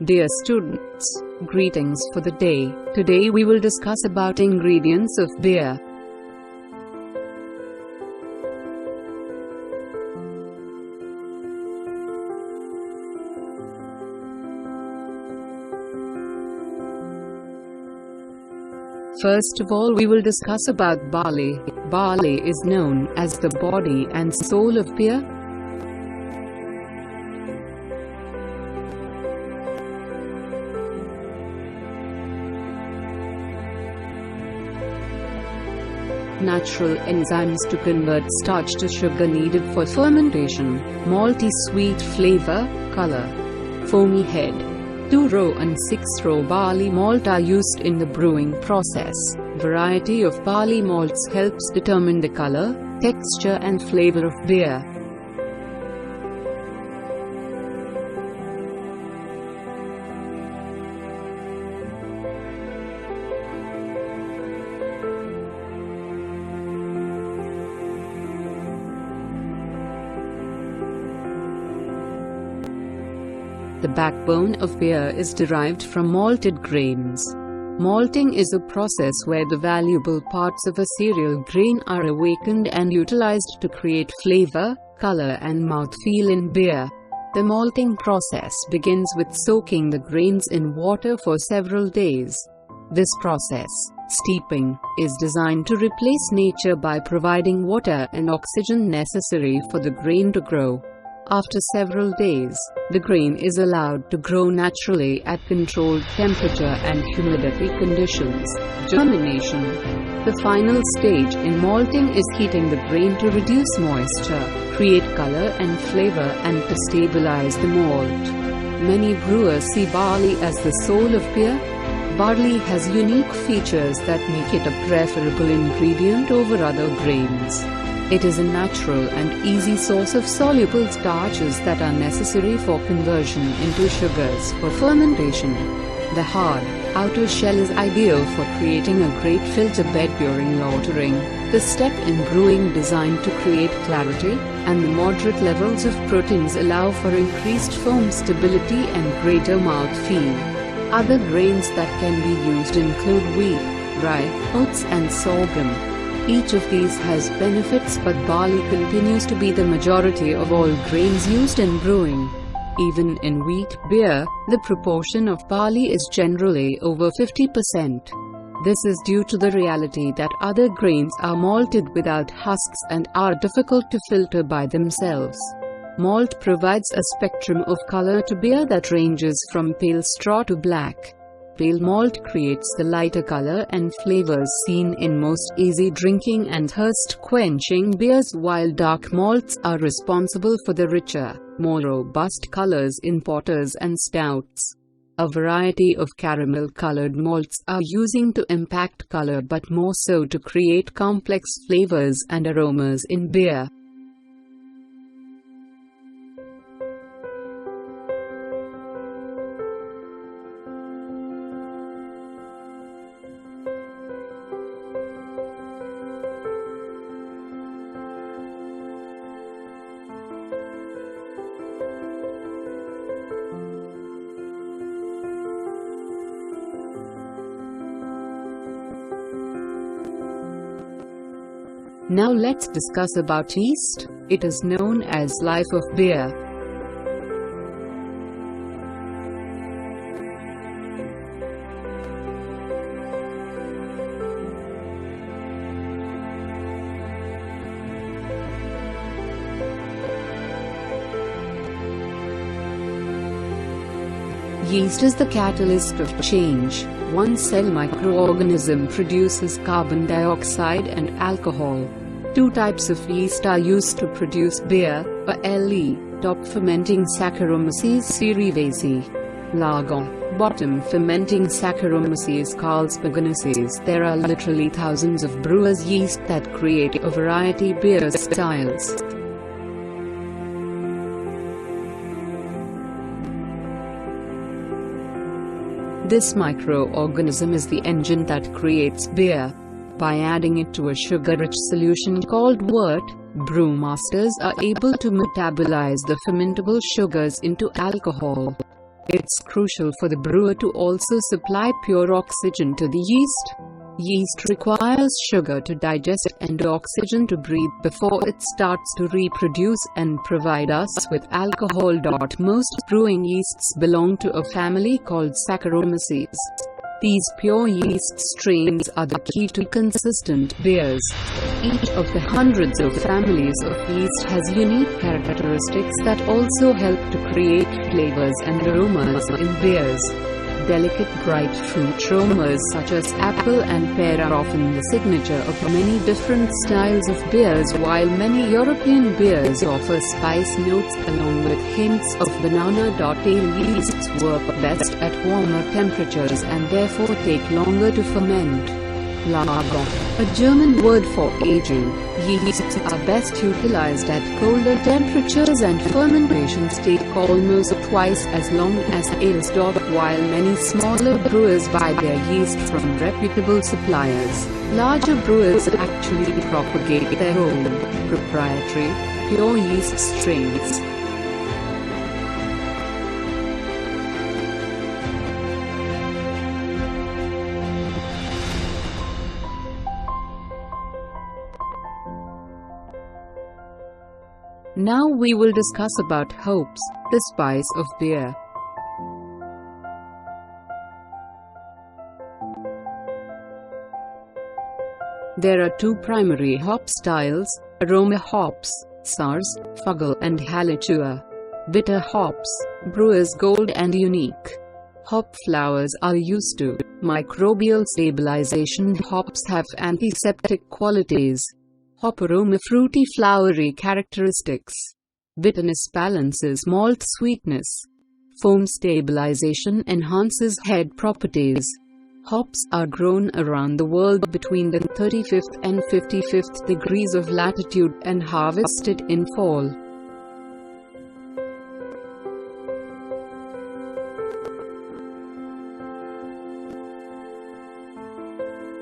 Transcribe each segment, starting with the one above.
Dear students, greetings for the day. Today we will discuss about ingredients of beer. First of all, we will discuss about barley. Barley is known as the body and soul of beer. Natural enzymes to convert starch to sugar needed for fermentation. Malty sweet flavor, color. Foamy head. 2-row and 6-row barley malt are used in the brewing process. Variety of barley malts helps determine the color, texture and flavor of beer. The backbone of beer is derived from malted grains. Malting is a process where the valuable parts of a cereal grain are awakened and utilized to create flavor, color and mouthfeel in beer. The malting process begins with soaking the grains in water for several days. This process, steeping, is designed to replace nature by providing water and oxygen necessary for the grain to grow. After several days, the grain is allowed to grow naturally at controlled temperature and humidity conditions. Germination. The final stage in malting is heating the grain to reduce moisture, create color and flavor and to stabilize the malt. Many brewers see barley as the soul of beer. Barley has unique features that make it a preferable ingredient over other grains. It is a natural and easy source of soluble starches that are necessary for conversion into sugars for fermentation. The hard, outer shell is ideal for creating a great filter bed during lautering, the step in brewing designed to create clarity, and the moderate levels of proteins allow for increased foam stability and greater mouthfeel. Other grains that can be used include wheat, rye, oats and sorghum. Each of these has benefits, but barley continues to be the majority of all grains used in brewing. Even in wheat beer, the proportion of barley is generally over 50%. This is due to the reality that other grains are malted without husks and are difficult to filter by themselves. Malt provides a spectrum of color to beer that ranges from pale straw to black. Pale malt creates the lighter color and flavors seen in most easy drinking and thirst-quenching beers, while dark malts are responsible for the richer, more robust colors in porters and stouts. A variety of caramel-colored malts are using to impact color, but more so to create complex flavors and aromas in beer. Now let's discuss about yeast. It is known as life of beer. Yeast is the catalyst of change. One cell microorganism produces carbon dioxide and alcohol. Two types of yeast are used to produce beer, LE, top fermenting Saccharomyces cerevisiae. Lager, bottom fermenting Saccharomyces carlsbergensis. There are literally thousands of brewers' yeast that create a variety beer styles. This microorganism is the engine that creates beer. By adding it to a sugar-rich solution called wort, brewmasters are able to metabolize the fermentable sugars into alcohol. It's crucial for the brewer to also supply pure oxygen to the yeast. Yeast requires sugar to digest and oxygen to breathe before it starts to reproduce and provide us with alcohol. Most brewing yeasts belong to a family called Saccharomyces. These pure yeast strains are the key to consistent beers. Each of the hundreds of families of yeast has unique characteristics that also help to create flavors and aromas in beers. Delicate bright fruit aromas such as apple and pear are often the signature of many different styles of beers, while many European beers offer spice notes along with hints of banana. Ale yeasts work best at warmer temperatures and therefore take longer to ferment. Lager, a German word for aging. Yeasts are best utilized at colder temperatures and fermentations take almost twice as long as ales. While many smaller brewers buy their yeast from reputable suppliers, larger brewers actually propagate their own proprietary, pure yeast strains. Now we will discuss about hops, the spice of beer. There are two primary hop styles: aroma hops, Sars, Fuggle and Halachua. Bitter hops, Brewer's Gold and Unique. Hop flowers are used to microbial stabilization. Hops have antiseptic qualities. Hop aroma, fruity flowery characteristics. Bitterness balances malt sweetness. Foam stabilization enhances head properties. Hops are grown around the world between the 35th and 55th degrees of latitude and harvested in fall.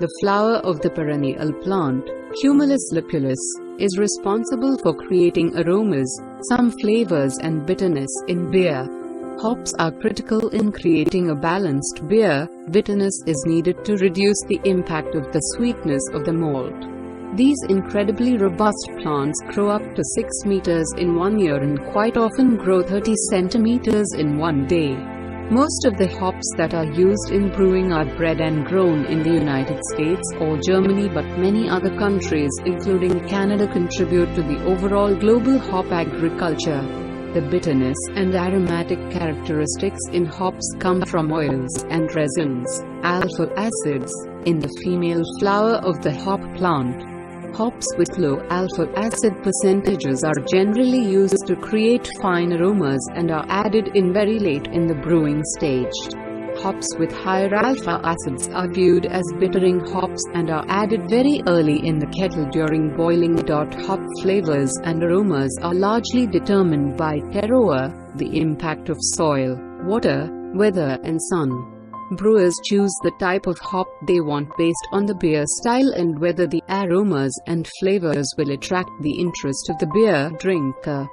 The flower of the perennial plant, Cumulus lupulus, is responsible for creating aromas, some flavors and bitterness in beer. Hops are critical in creating a balanced beer. Bitterness is needed to reduce the impact of the sweetness of the malt. These incredibly robust plants grow up to 6 meters in 1 year and quite often grow 30 centimeters in 1 day. Most of the hops that are used in brewing are bred and grown in the United States or Germany, but many other countries, including Canada, contribute to the overall global hop agriculture. The bitterness and aromatic characteristics in hops come from oils and resins, alpha acids, in the female flower of the hop plant. Hops with low alpha acid percentages are generally used to create fine aromas and are added in very late in the brewing stage. Hops with higher alpha acids are viewed as bittering hops and are added very early in the kettle during boiling. Hop flavors and aromas are largely determined by terroir, the impact of soil, water, weather and sun. Brewers choose the type of hop they want based on the beer style and whether the aromas and flavors will attract the interest of the beer drinker.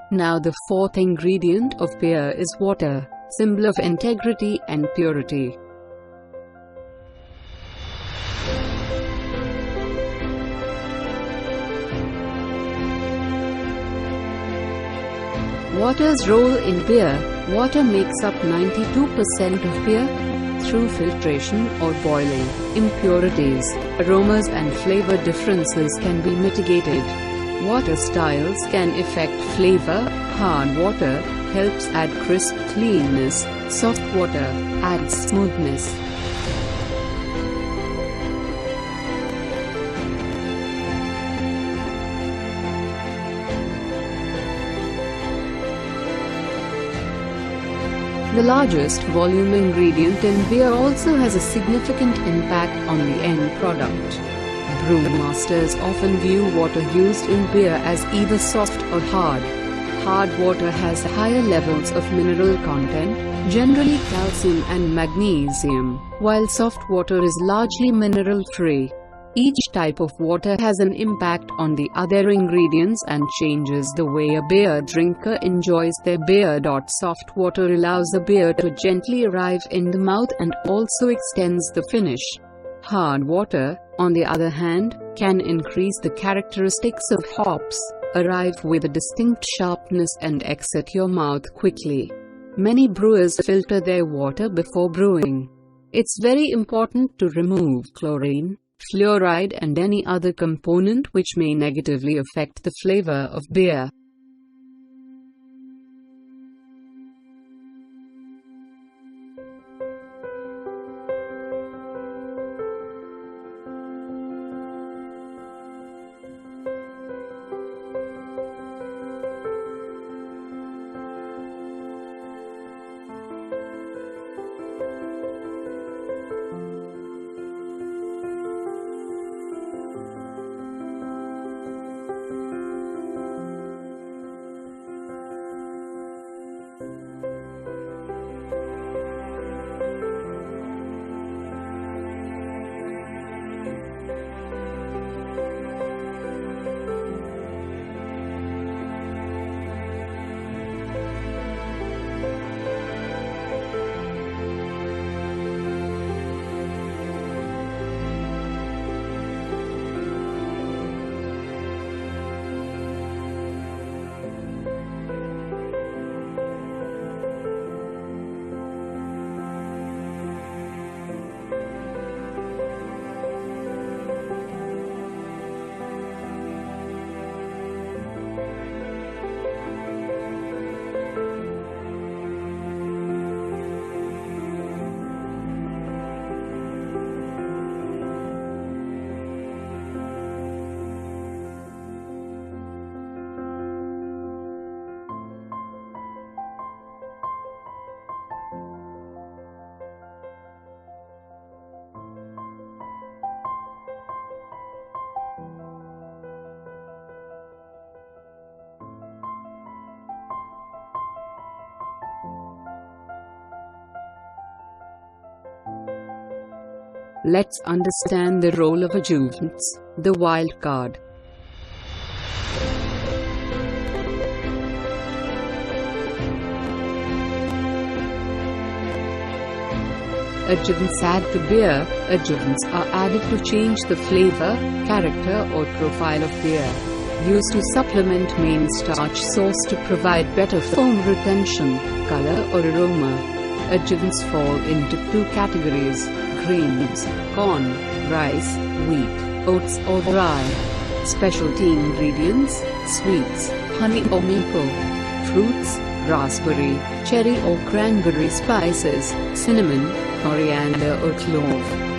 Now the fourth ingredient of beer is water, symbol of integrity and purity. Water's role in beer. Water makes up 92% of beer. Through filtration or boiling, impurities, aromas and flavor differences can be mitigated. Water styles can affect flavor. Hard water helps add crisp cleanness. Soft water adds smoothness. The largest volume ingredient in beer also has a significant impact on the end product. Brewmasters often view water used in beer as either soft or hard. Hard water has higher levels of mineral content, generally calcium and magnesium, while soft water is largely mineral-free. Each type of water has an impact on the other ingredients and changes the way a beer drinker enjoys their beer. Soft water allows the beer to gently arrive in the mouth and also extends the finish. Hard water, on the other hand, can increase the characteristics of hops, arrive with a distinct sharpness and exit your mouth quickly. Many brewers filter their water before brewing. It's very important to remove chlorine, fluoride and any other component which may negatively affect the flavor of beer. Let's understand the role of adjuvants, the wild card. Adjuvants add to beer. Adjuvants are added to change the flavor, character or profile of beer. Used to supplement main starch sauce to provide better foam retention, color or aroma. Adjuvants fall into two categories: grains, corn, rice, wheat, oats or rye. Specialty ingredients, sweets, honey or maple. Fruits, raspberry, cherry or cranberry. Spices, cinnamon, coriander or clove.